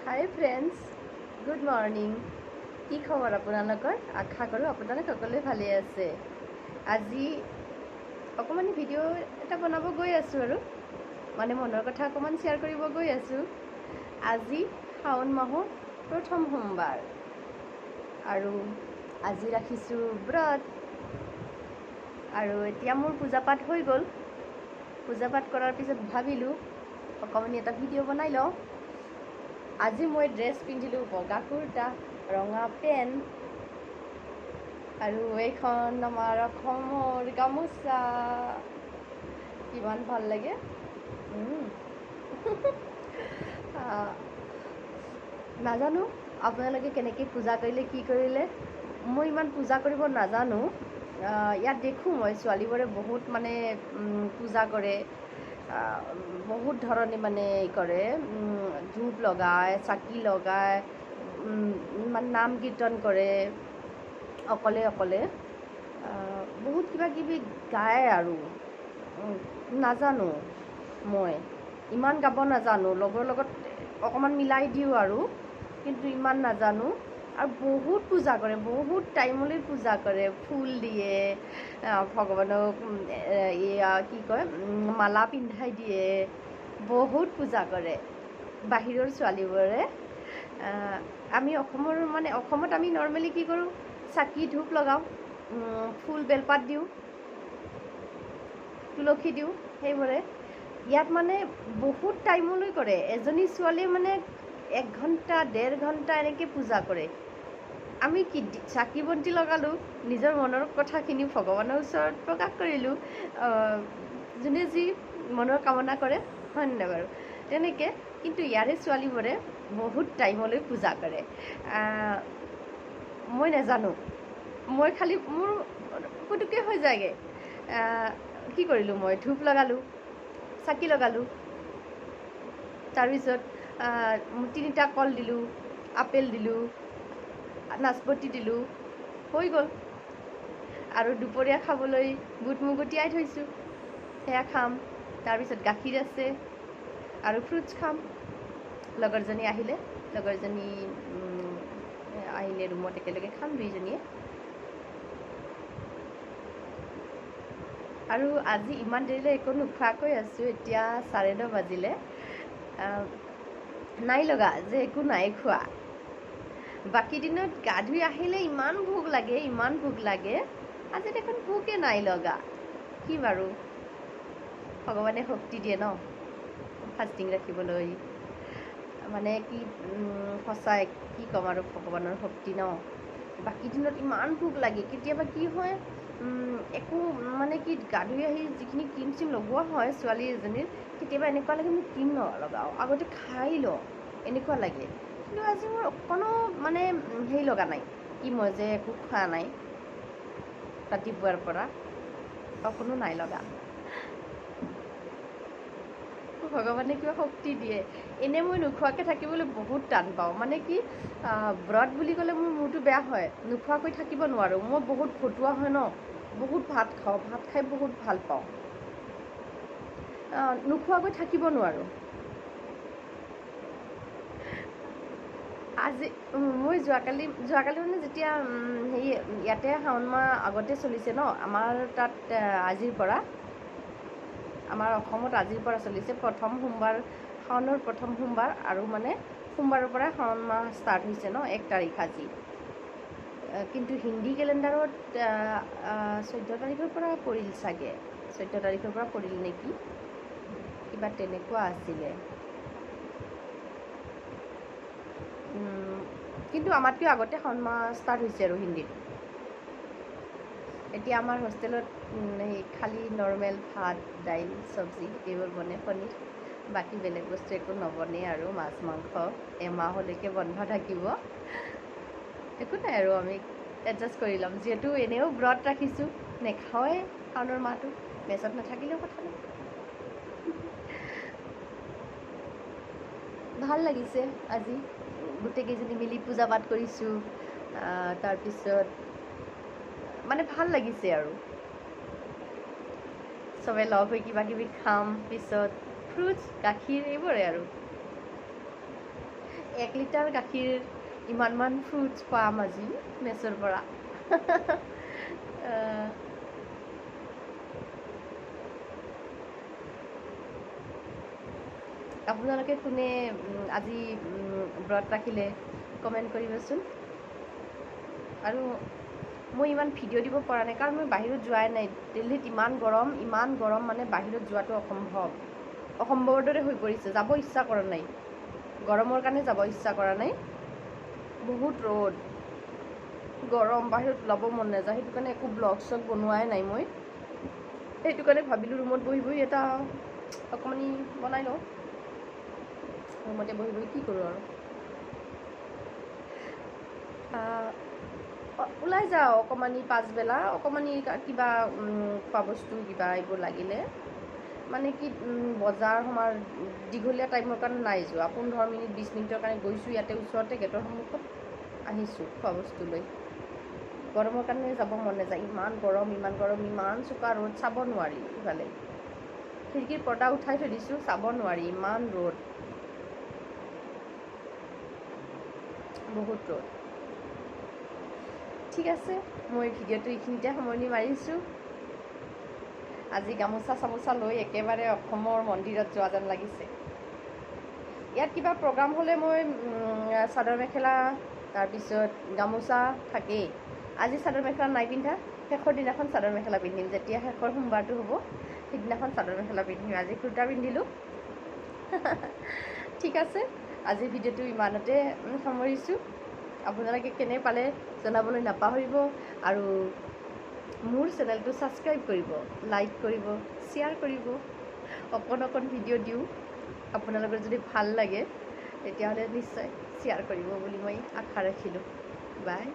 হাই friends, good morning. কি খবৰ আপোনালোকৰ? আশা কৰোঁ আপোনালোক সকলোৱে ভালে আছে। আজি অকণমান ভিডিঅ' এটা বনাব গৈ আছোঁ আৰু মনৰ কথা অকণমান শ্বেয়াৰ কৰিব গৈ আছোঁ। আজি শাওণ মাহৰ প্ৰথম সোমবাৰ আৰু আজি ৰাখিছোঁ ব্ৰত। আৰু এতিয়া মোৰ পূজা পাঠ হৈ গ'ল। পূজা পাঠ কৰাৰ পিছত ভাবিলোঁ অকণমান এটা ভিডিঅ' বনাই লওঁ। আজি মই ড্ৰেছ পিন্ধিলোঁ, বগা কুৰ্তা, ৰঙা পেণ্ট আৰু এইখন আমাৰ অসমৰ গামোচা। কিমান ভাল লাগে। নাজানো আপোনালোকে কেনেকৈ পূজা কৰিলে, কি কৰিলে। মই ইমান পূজা কৰিব নাজানো। ইয়াত দেখোঁ মই ছোৱালীবোৰে বহুত পূজা কৰে, বহুত ধৰণে কৰে, ধূপ লগায়, চাকি লগায়, নাম কীৰ্তন কৰে, অকলে অকলে বহুত কিবা কিবি গায় আৰু নাজানো। মই ইমান গাব নাজানো, লগৰ লগত অকণমান মিলাই দিওঁ আৰু, কিন্তু ইমান নাজানো। আৰু বহুত পূজা কৰে, বহুত টাইমলৈ পূজা কৰে, ফুল দিয়ে, ভগৱানক কি কয় মালা পিন্ধাই দিয়ে, বহুত পূজা কৰে বাহিৰৰ ছোৱালীবোৰে। আমি অসমত আমি নৰ্মেলি কি কৰোঁ, চাকি ধূপ লগাওঁ, ফুল বেলপাত দিওঁ, তুলসী দিওঁ, সেইবোৰে। ইয়াত বহুত টাইমলৈ কৰে। এজনী ছোৱালীয়ে 1 ঘণ্টা 1.5 ঘণ্টা এনেকৈ পূজা কৰে। আমি কি চাকি বন্তি লগালোঁ, নিজৰ মনৰ কথাখিনি ভগৱানৰ ওচৰত প্ৰকাশ কৰিলোঁ, যোনে যি মনৰ কামনা কৰে, হয় নাই বাৰু? তেনেকৈ। কিন্তু ইয়াৰে ছোৱালীবোৰে বহুত টাইমলৈ পূজা কৰে। মই নাজানো, মই খালি মোৰ পুটুকৈ হৈ যায়গৈ। কি কৰিলোঁ, মই ধূপ লগালোঁ, চাকি লগালোঁ, তাৰপিছত 3টা কল দিলোঁ, আপেল দিলোঁ, নাচপতি দিলোঁ, হৈ গ'ল। আৰু দুপৰীয়া খাবলৈ বুট মগু তিয়াই থৈছোঁ, সেয়া খাম। তাৰপিছত গাখীৰ আছে আৰু ফ্ৰুটছ খাম। লগৰজনী আহিলে ৰুমত একেলগে খাম দুইজনীয়ে। আৰু আজি ইমান দেৰিলৈ একো নোখোৱাকৈ আছোঁ। এতিয়া 9:30 বাজিলে। নাই লগা যে একো নাই খোৱা। বাকী দিনত গা ধুই আহিলে ইমান ভোক লাগে, আজি দেখোন ভোকে নাই লগা। কি বাৰু, ভগৱানে শক্তি দিয়ে ন ফাষ্টিং ৰাখিবলৈ। কি সঁচাই কি ক'ম আৰু, ভগৱানৰ শক্তি ন। বাকী দিনত ইমান ভোক লাগে। কেতিয়াবা কি হয়, একো কি গা ধুই আহি যিখিনি ক্ৰীম চিম লগোৱা হয় ছোৱালী এজনীৰ, কেতিয়াবা এনেকুৱা লাগে মোক ক্ৰীম নলগাওঁ, আগতে খাই লওঁ, এনেকুৱা লাগে। কিন্তু আজি মোৰ অকণো হেৰি লগা নাই, কি মই যে একো খোৱা নাই ৰাতিপুৱাৰ পৰা, অকণো নাই লগা। ভগৱানে কিবা শক্তি দিয়ে। এনেই মই নোখোৱাকৈ থাকিবলৈ বহুত টান পাওঁ। কি ব্ৰত বুলি ক'লে মোৰ মূৰটো বেয়া হয়, নোখোৱাকৈ থাকিব নোৱাৰোঁ। মই বহুত ভতুৱা হয় ন, বহুত ভাত খাওঁ, ভাত খাই বহুত ভাল পাওঁ, নোখোৱাকৈ থাকিব নোৱাৰোঁ। আজি মই যোৱাকালি যেতিয়া ইয়াতে শাওণ মাহ আগতে চলিছে ন, আমাৰ তাত আজিৰ পৰা, আমাৰ অসমত আজিৰ পৰা চলিছে প্ৰথম সোমবাৰ, শাওণৰ প্ৰথম সোমবাৰ। আৰু সোমবাৰৰ পৰা শাওণ মাহ ষ্টাৰ্ট হৈছে ন, 1 তাৰিখ আজি। কিন্তু হিন্দী কেলেণ্ডাৰত 14 তাৰিখৰ পৰা পৰিল চাগে, 14 তাৰিখৰ পৰা পৰিল নেকি, কিবা তেনেকুৱা আছিলে। কিন্তু আমাতকৈ আগতে শাওণ মাহ ষ্টাৰ্ট হৈছে আৰু হিন্দীত। এতিয়া আমাৰ হোষ্টেলত খালি নৰ্মেল ভাত, দাইল, চব্জি এইবোৰ বনে, পনীৰ, বাকী বেলেগ বস্তু একো নবনে। আৰু মাছ মাংস এমাহলৈকে বন্ধ থাকিব। একো নাই আৰু, আমি এডজাষ্ট কৰি ল'ম। যিহেতু এনেও ব্ৰত ৰাখিছোঁ, নেখাওঁৱে শাওণৰ মাহটো, মেচত নাথাকিলেও কথা নাই। ভাল লাগিছে আজি, গোটেইকেইজনী মিলি পূজা পাঠ কৰিছোঁ। তাৰপিছত ভাল লাগিছে আৰু, চবে লগ হৈ কিবা কিবি খাম, পিছত ফ্ৰুটছ, গাখীৰ, এইবোৰে আৰু। 1 লিটাৰ গাখীৰ ইমানমান ফ্ৰুটছ পাম আজি মেছৰ পৰা। আপোনালোকে কোনে আজি ব্ৰত ৰাখিলে কমেণ্ট কৰিবচোন। আৰু মই ইমান ভিডিঅ' দিব পৰা নাই কাৰণ মই বাহিৰত যোৱাই নাই। দিল্লীত ইমান গৰম মানে বাহিৰত যোৱাটো অসম্ভৱৰ দৰে হৈ পৰিছে। যাব ইচ্ছা কৰা নাই, গৰমৰ কাৰণে যাব ইচ্ছা কৰা নাই। বহুত ৰ'দ, গৰম, বাহিৰত ওলাব মন নাযায়। সেইটো কাৰণে একো ব্লগ চগ বনোৱাই নাই মই। সেইটো কাৰণে ভাবিলোঁ ৰুমত বহি বহি এটা অকণমানি বনাই লওঁ। ৰুমতে বহি বহি কি কৰোঁ আৰু, ওলাই যাওঁ অকণমানি পাছবেলা, অকণমানি কিবা খোৱা বস্তু কিবা এইবোৰ লাগিলে। মানে কি বজাৰ সমাৰ দীঘলীয়া টাইমৰ কাৰণে নাই যোৱা। 15 মিনিট 20 মিনিটৰ কাৰণে গৈছোঁ, ইয়াতে ওচৰতে গেটৰ সন্মুখত আহিছোঁ খোৱা বস্তু লৈ। গৰমৰ কাৰণে যাব মন নাযায়। ইমান গৰম, ইমান চোকা ৰ'দ, চাব নোৱাৰি। ইফালে খিৰিকীৰ পৰ্দা উঠাই থৈ দিছোঁ, চাব নোৱাৰি, ইমান ৰ'দ, বহুত ৰ'দ। ঠিক আছে, মই ভিডিঅ'টো এইখিনিতে সামৰণি মাৰিছোঁ। আজি গামোচা চামোচা লৈ একেবাৰে অসমৰ মন্দিৰত যোৱা যেন লাগিছে। ইয়াত কিবা প্ৰগ্ৰাম হ'লে মই চাদৰ মেখেলা, তাৰপিছত গামোচা থাকেই। আজি চাদৰ মেখেলা নাই পিন্ধা, শেষৰ দিনাখন চাদৰ মেখেলা পিন্ধিম। যেতিয়া শেষৰ সোমবাৰটো হ'ব সেইদিনাখন চাদৰ মেখেলা পিন্ধিম। আজি কুৰ্তা পিন্ধিলোঁ। ঠিক আছে, আজি ভিডিঅ'টো ইমানতে সামৰিছোঁ। আপোনালোকে কেনে পালে জনাবলৈ নাপাহৰিব। আৰু মোৰ চেনেলটো ছাবস্ক্ৰাইব কৰিব, লাইক কৰিব, শ্বেয়াৰ কৰিব। অকণ ভিডিঅ' দিওঁ, আপোনালোকৰ যদি ভাল লাগে তেতিয়াহ'লে নিশ্চয় শ্বেয়াৰ কৰিব বুলি মই আশা ৰাখিলোঁ। বাই।